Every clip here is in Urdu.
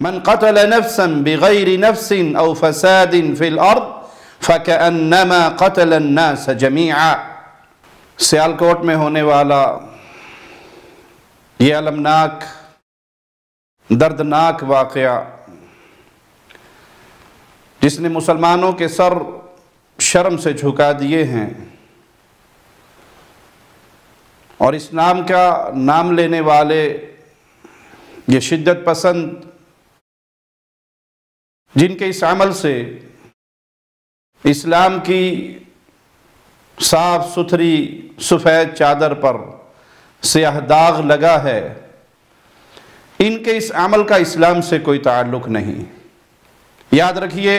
من قتل نفسا بغیر نفس او فساد فی الارض فکأنما قتل الناس جمیعا۔ سیالکوٹ میں ہونے والا یہ المناک دردناک واقعہ جس نے مسلمانوں کے سر شرم سے جھکا دیے ہیں اور اسلام کا نام لینے والے یہ شدت پسند جن کے اس عمل سے اسلام کی صاف ستھری سفید چادر پر سیاہ داغ لگا ہے، ان کے اس عمل کا اسلام سے کوئی تعلق نہیں۔ یاد رکھیے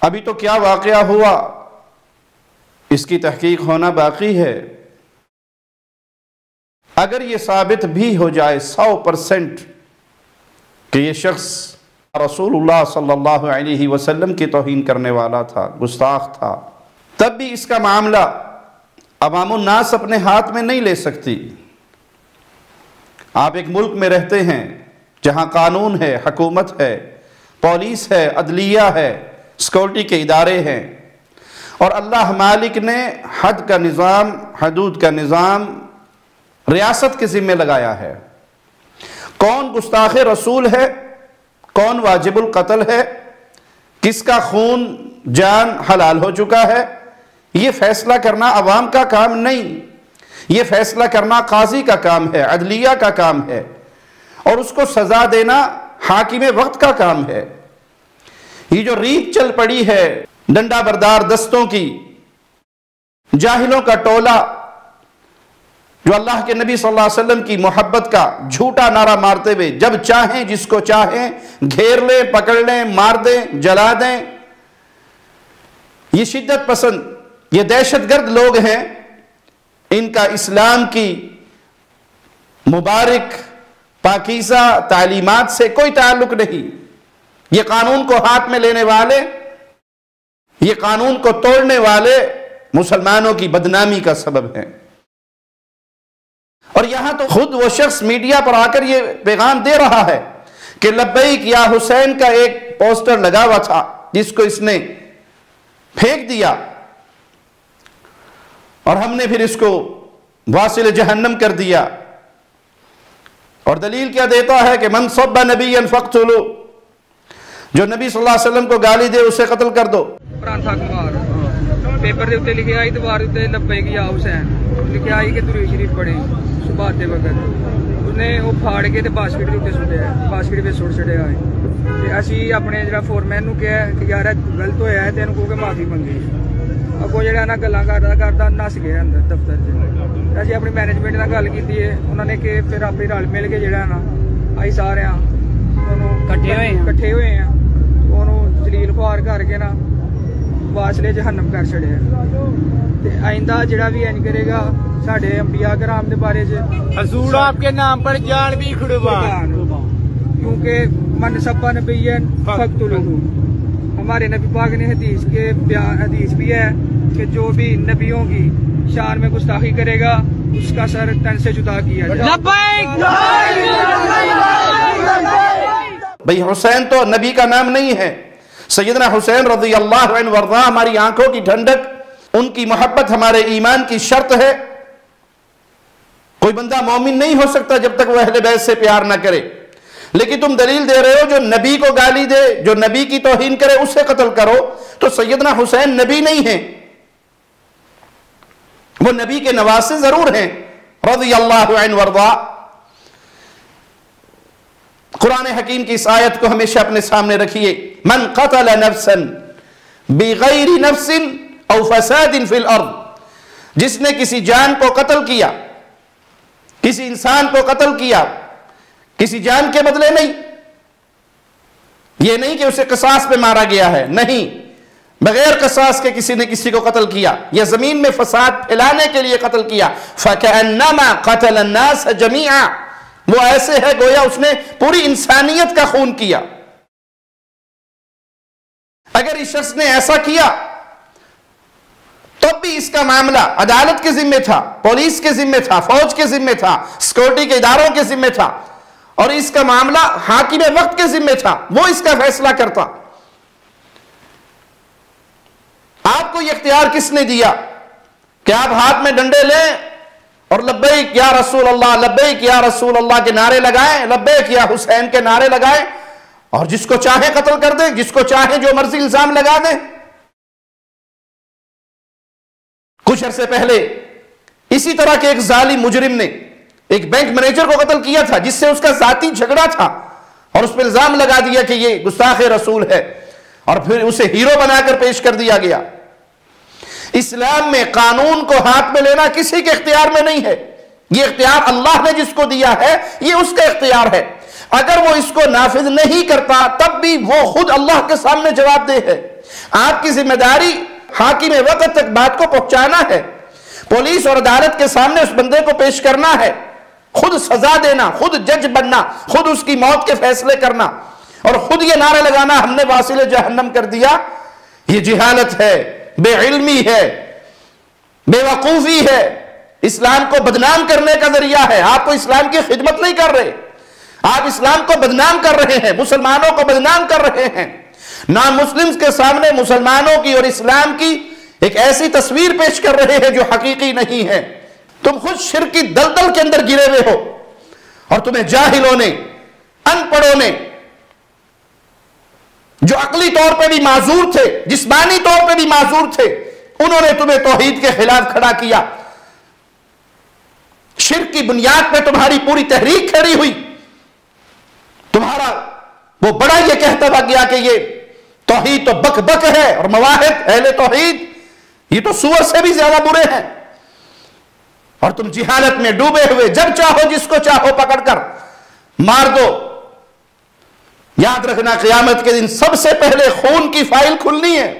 ابھی تو کیا واقعہ ہوا اس کی تحقیق ہونا باقی ہے۔ اگر یہ ثابت بھی ہو جائے 100% کہ یہ شخص رسول اللہ صلی اللہ علیہ وسلم کی توہین کرنے والا تھا، گستاخ تھا، تب بھی اس کا معاملہ عوام الناس اپنے ہاتھ میں نہیں لے سکتی۔ آپ ایک ملک میں رہتے ہیں جہاں قانون ہے، حکومت ہے، پولیس ہے، عدلیہ ہے، سیکورٹی کے ادارے ہیں، اور اللہ مالک نے حد کا نظام، حدود کا نظام ریاست کے ذمہ لگایا ہے۔ کون گستاخ رسول ہے، کون واجب القتل ہے، کس کا خون جان حلال ہو چکا ہے، یہ فیصلہ کرنا عوام کا کام نہیں، یہ فیصلہ کرنا قاضی کا کام ہے، عدلیہ کا کام ہے، اور اس کو سزا دینا حاکم وقت کا کام ہے۔ یہ جو ریت چل پڑی ہے ڈنڈا بردار دستوں کی، جاہلوں کا ٹولہ جو اللہ کے نبی صلی اللہ علیہ وسلم کی محبت کا جھوٹا نعرہ مارتے ہوئے جب چاہیں جس کو چاہیں گھیر لیں، پکڑ لیں، مار دیں، جلا دیں، یہ شدت پسند، یہ دہشت گرد لوگ ہیں، ان کا اسلام کی مبارک پاکیزہ تعلیمات سے کوئی تعلق نہیں۔ یہ قانون کو ہاتھ میں لینے والے، یہ قانون کو توڑنے والے مسلمانوں کی بدنامی کا سبب ہیں۔ اور یہاں تو خود وہ شخص میڈیا پر آ کر یہ پیغام دے رہا ہے کہ لبیک یا حسین کا ایک پوسٹر لگا ہوا تھا جس کو اس نے پھینک دیا اور ہم نے پھر اس کو واصل جہنم کر دیا۔ اور دلیل کیا دیتا ہے کہ من سب نبیا فاقتلوا، جو نبی صلی اللہ علیہ وسلم کو گالی دے اسے قتل کر دو۔ پیپر دے اتنے لکھے آئی دوبار اتنے لبیک یا حسین لکھے آئی کہ درود شریف پڑھے صبح دے وقت، اس نے وہ پھاڑ کے باسکٹ کے اتنے سٹیا، باسکٹ پہ سٹ چڑھے آئے۔ اسی اپنے جڑا فورمین نو کہا کہ یار غلط ہویا ہے تینوں کہو کہ معافی منگی، اگوں جڑا نا گلاں کردا نس گیا اندر دفتر چ۔ اسی اپنی مینجمنٹ نال گل کیتی ہے، انہوں نے کہ پھر اپنی رل مل کے جڑا نا اسی سارے کٹھے ہوئے ہیں، انہوں جلیل خوار کر کے نا واصلے جہنم کر چڑھے۔ آئندہ جڑا بھی این کرے گا ساڈے انبیاء کرام دے بارے حضور آپ کے نام پر جان بھی قربان، کیونکہ من سب نبیا فاقتلوہ، ہمارے نبی پاک نے حدیث بھی ہے کہ جو بھی نبیوں کی شان میں گستاخی کرے گا اس کا سر تن سے جدا کیا جائے۔ بھئی حسین تو نبی کا نام نہیں ہے، سیدنا حسین رضی اللہ عنہ وارضاہ ہماری آنکھوں کی ٹھنڈک، ان کی محبت ہمارے ایمان کی شرط ہے۔ کوئی بندہ مومن نہیں ہو سکتا جب تک وہ اہل بیت سے پیار نہ کرے، لیکن تم دلیل دے رہے ہو جو نبی کو گالی دے، جو نبی کی توہین کرے اسے قتل کرو، تو سیدنا حسین نبی نہیں ہیں، وہ نبی کے نواسے ضرور ہیں رضی اللہ عنہ وارضاہ۔ قرآن حکیم کی اس آیت کو ہمیشہ اپنے سامنے رکھیے، من قتل نفسا بغیر نفس او فساد فی الارض، جس نے کسی جان کو قتل کیا، کسی انسان کو قتل کیا، کسی جان کے بدلے نہیں، یہ نہیں کہ اسے قصاص پہ مارا گیا ہے، نہیں، بغیر قصاص کے کسی نے کسی کو قتل کیا یا زمین میں فساد پھیلانے کے لیے قتل کیا، فَكَأَنَّمَا قَتَلَ النَّاسَ جَمِيعًا، وہ ایسے ہے گویا اس نے پوری انسانیت کا خون کیا۔ اگر اس شخص نے ایسا کیا تب بھی اس کا معاملہ عدالت کے ذمہ تھا، پولیس کے ذمہ تھا، فوج کے ذمہ تھا، سیکورٹی کے اداروں کے ذمہ تھا، اور اس کا معاملہ حاکم وقت کے ذمہ تھا، وہ اس کا فیصلہ کرتا۔ آپ کو یہ اختیار کس نے دیا کہ آپ ہاتھ میں ڈنڈے لیں اور لبیک یا رسول اللہ، لبیک یا رسول اللہ کے نعرے لگائیں، لبیک یا حسین کے نعرے لگائیں، اور جس کو چاہے قتل کر دیں، جس کو چاہے جو مرضی الزام لگا دیں؟ کچھ عرصے پہلے اسی طرح کے ایک ظالم مجرم نے ایک بینک مینیجر کو قتل کیا تھا، جس سے اس کا ذاتی جھگڑا تھا، اور اس پہ الزام لگا دیا کہ یہ گستاخ رسول ہے، اور پھر اسے ہیرو بنا کر پیش کر دیا گیا۔ اسلام میں قانون کو ہاتھ میں لینا کسی کے اختیار میں نہیں ہے، یہ اختیار اللہ نے جس کو دیا ہے، یہ اس کا اختیار ہے۔ اگر وہ اس کو نافذ نہیں کرتا تب بھی وہ خود اللہ کے سامنے جواب دہ ہے۔ آپ کی ذمہ داری حاکم وقت تک بات کو پہنچانا ہے، پولیس اور عدالت کے سامنے اس بندے کو پیش کرنا ہے، خود سزا دینا، خود جج بننا، خود اس کی موت کے فیصلے کرنا، اور خود یہ نعرہ لگانا ہم نے واصل جہنم کر دیا۔ یہ جہالت ہے، بے علمی ہے، بے وقوفی ہے، اسلام کو بدنام کرنے کا ذریعہ ہے۔ آپ کو اسلام کی خدمت نہیں کر رہے، آپ اسلام کو بدنام کر رہے ہیں، مسلمانوں کو بدنام کر رہے ہیں، نان مسلمز کے سامنے مسلمانوں کی اور اسلام کی ایک ایسی تصویر پیش کر رہے ہیں جو حقیقی نہیں ہے۔ تم خود شرک کی دلدل کے اندر گرے ہوئے ہو، اور تمہیں جاہلوں نے، ان پڑھوں نے، جو عقلی طور پہ بھی معذور تھے، جسمانی طور پہ بھی معذور تھے، انہوں نے تمہیں توحید کے خلاف کھڑا کیا۔ شرک کی بنیاد پہ تمہاری پوری تحریک کھڑی ہوئی، تمہارا وہ بڑا یہ کہتا تھا گیا کہ یہ توحید تو بک بک ہے، اور مواحد اہل توحید یہ تو سور سے بھی زیادہ برے ہیں، اور تم جہالت میں ڈوبے ہوئے جب چاہو جس کو چاہو پکڑ کر مار دو۔ یاد رکھنا قیامت کے دن سب سے پہلے خون کی فائل کھلنی ہے۔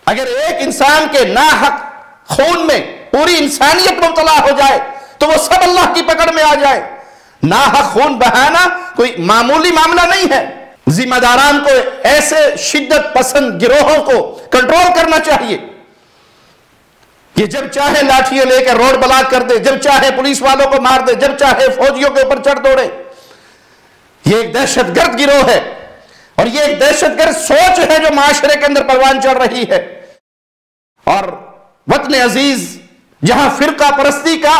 اگر ایک انسان کے ناحق خون میں پوری انسانیت مبتلا ہو جائے تو وہ سب اللہ کی پکڑ میں آ جائے۔ ناحق خون بہانا کوئی معمولی معاملہ نہیں ہے۔ ذمہ داران کو ایسے شدت پسند گروہوں کو کنٹرول کرنا چاہیے کہ جب چاہے لاٹھیاں لے کر روڈ بلاک کر دے، جب چاہے پولیس والوں کو مار دے، جب چاہے فوجیوں کے اوپر چڑھ دوڑے۔ یہ ایک دہشت گرد گروہ ہے، اور یہ ایک دہشت گرد سوچ ہے جو معاشرے کے اندر پروان چڑھ رہی ہے۔ اور وطن عزیز جہاں فرقہ پرستی کا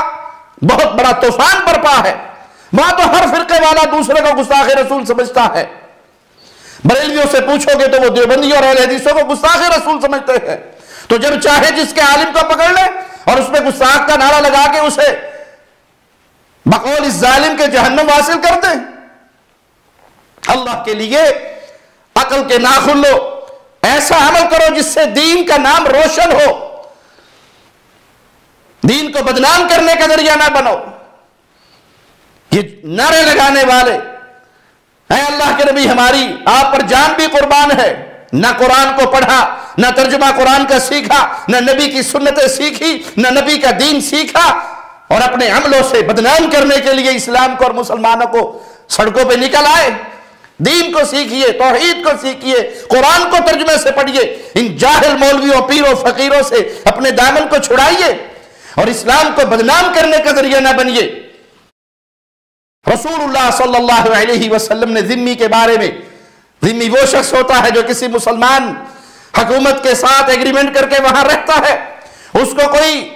بہت بڑا طوفان برپا ہے، وہاں تو ہر فرقے والا دوسرے کو گستاخ رسول سمجھتا ہے۔ بریلویوں سے پوچھو گے تو وہ دیوبندیوں اور اہل حدیثوں کو گستاخ رسول سمجھتے ہیں، تو جب چاہے جس کے عالم کو پکڑ لے اور اس پہ گستاخ کا نعرہ لگا کے اسے بقول اس ظالم کے جہنم حاصل کر دیں۔ اللہ کے لیے عقل کے ناخن لو، ایسا عمل کرو جس سے دین کا نام روشن ہو، دین کو بدنام کرنے کا ذریعہ نہ بنو۔ یہ نعرے لگانے والے، اے اللہ کے نبی ہماری آپ پر جان بھی قربان ہے، نہ قرآن کو پڑھا، نہ ترجمہ قرآن کا سیکھا، نہ نبی کی سنتیں سیکھی، نہ نبی کا دین سیکھا، اور اپنے عملوں سے بدنام کرنے کے لیے اسلام کو اور مسلمانوں کو سڑکوں پہ نکل آئے۔ دین کو سیکھیے، توحید کو سیکھیے، قرآن کو ترجمے سے پڑھیے، ان جاہل مولویوں، پیروں، فقیروں سے اپنے دامن کو چھڑائیے، اور اسلام کو بدنام کرنے کا ذریعہ نہ بنیے۔ رسول اللہ صلی اللہ علیہ وسلم نے ذمی کے بارے میں، ذمی وہ شخص ہوتا ہے جو کسی مسلمان حکومت کے ساتھ ایگریمنٹ کر کے وہاں رہتا ہے، اس کو کوئی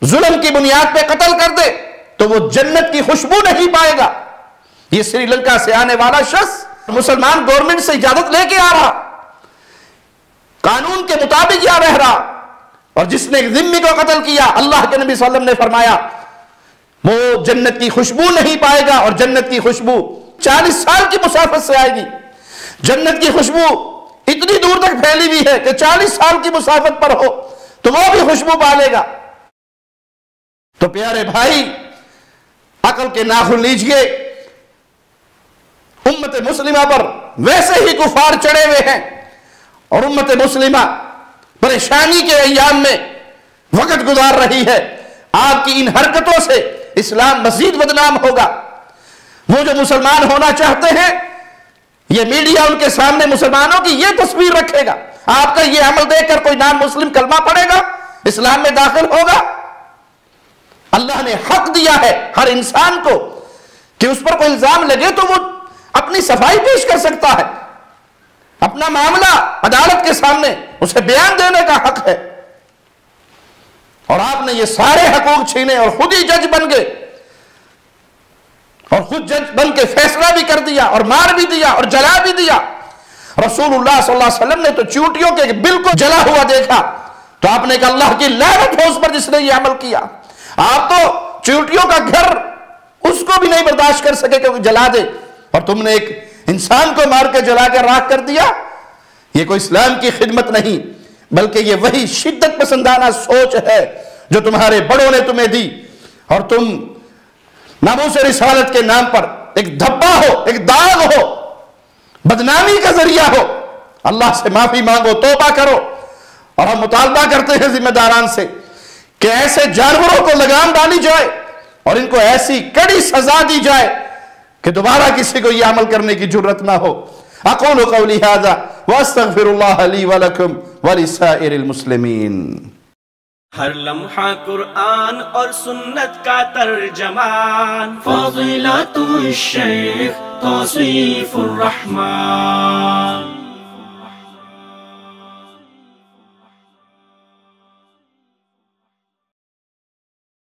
ظلم کی بنیاد پہ قتل کر دے تو وہ جنت کی خوشبو نہیں پائے گا۔ یہ سری لنکا سے آنے والا شخص مسلمان گورنمنٹ سے اجازت لے کے آ رہا، قانون کے مطابق یہاں رہ رہا، اور جس نے ذمی کو قتل کیا، اللہ کے نبی صلی اللہ علیہ وسلم نے فرمایا وہ جنت کی خوشبو نہیں پائے گا، اور جنت کی خوشبو 40 سال کی مسافت سے آئے گی۔ جنت کی خوشبو اتنی دور تک پھیلی ہوئی ہے کہ 40 سال کی مسافت پر ہو تو وہ بھی خوشبو پالے گا۔ تو پیارے بھائی، عقل کے ناخن لیجئے۔ امت مسلمہ پر ویسے ہی کفار چڑھے ہوئے ہیں، اور امت مسلمہ پریشانی کے ایام میں وقت گزار رہی ہے۔ آپ کی ان حرکتوں سے اسلام مزید بدنام ہوگا۔ وہ جو مسلمان ہونا چاہتے ہیں، یہ میڈیا ان کے سامنے مسلمانوں کی یہ تصویر رکھے گا، آپ کا یہ عمل دیکھ کر کوئی نان مسلم کلمہ پڑھے گا، اسلام میں داخل ہوگا۔ اللہ نے حق دیا ہے ہر انسان کو کہ اس پر کوئی الزام لگے تو وہ اپنی صفائی پیش کر سکتا ہے، اپنا معاملہ عدالت کے سامنے اسے بیان دینے کا حق ہے۔ اور آپ نے یہ سارے حقوق چھینے اور خود ہی جج بن گئے، اور خود جج بن کے فیصلہ بھی کر دیا اور مار بھی دیا اور جلا بھی دیا۔ رسول اللہ صلی اللہ علیہ وسلم نے تو چیونٹیوں کے بالکل جلا ہوا دیکھا، تو آپ نے کہا اللہ کی لعنت ہو اس پر جس نے یہ عمل کیا۔ آپ تو چیونٹیوں کا گھر اس کو بھی نہیں برداشت کر سکے کہ وہ جلا دے، اور تم نے ایک انسان کو مار کے جلا کے راکھ کر دیا۔ یہ کوئی اسلام کی خدمت نہیں، بلکہ یہ وہی شدت پسندانہ سوچ ہے جو تمہارے بڑوں نے تمہیں دی، اور تم ناموس رسالت کے نام پر ایک دھبا ہو، ایک داغ ہو، بدنامی کا ذریعہ ہو۔ اللہ سے معافی مانگو، توبہ کرو۔ اور ہم مطالبہ کرتے ہیں ذمہ داران سے کہ ایسے جانوروں کو لگام ڈالی جائے اور ان کو ایسی کڑی سزا دی جائے کہ دوبارہ کسی کو یہ عمل کرنے کی جرت نہ ہو۔ اقول قولی ھذا واستغفر اللہ لی ولکم ولسائر المسلمین۔ ہر لمحہ قرآن اور سنت کا ترجمان، فضیلت الشیخ توصیف الرحمان۔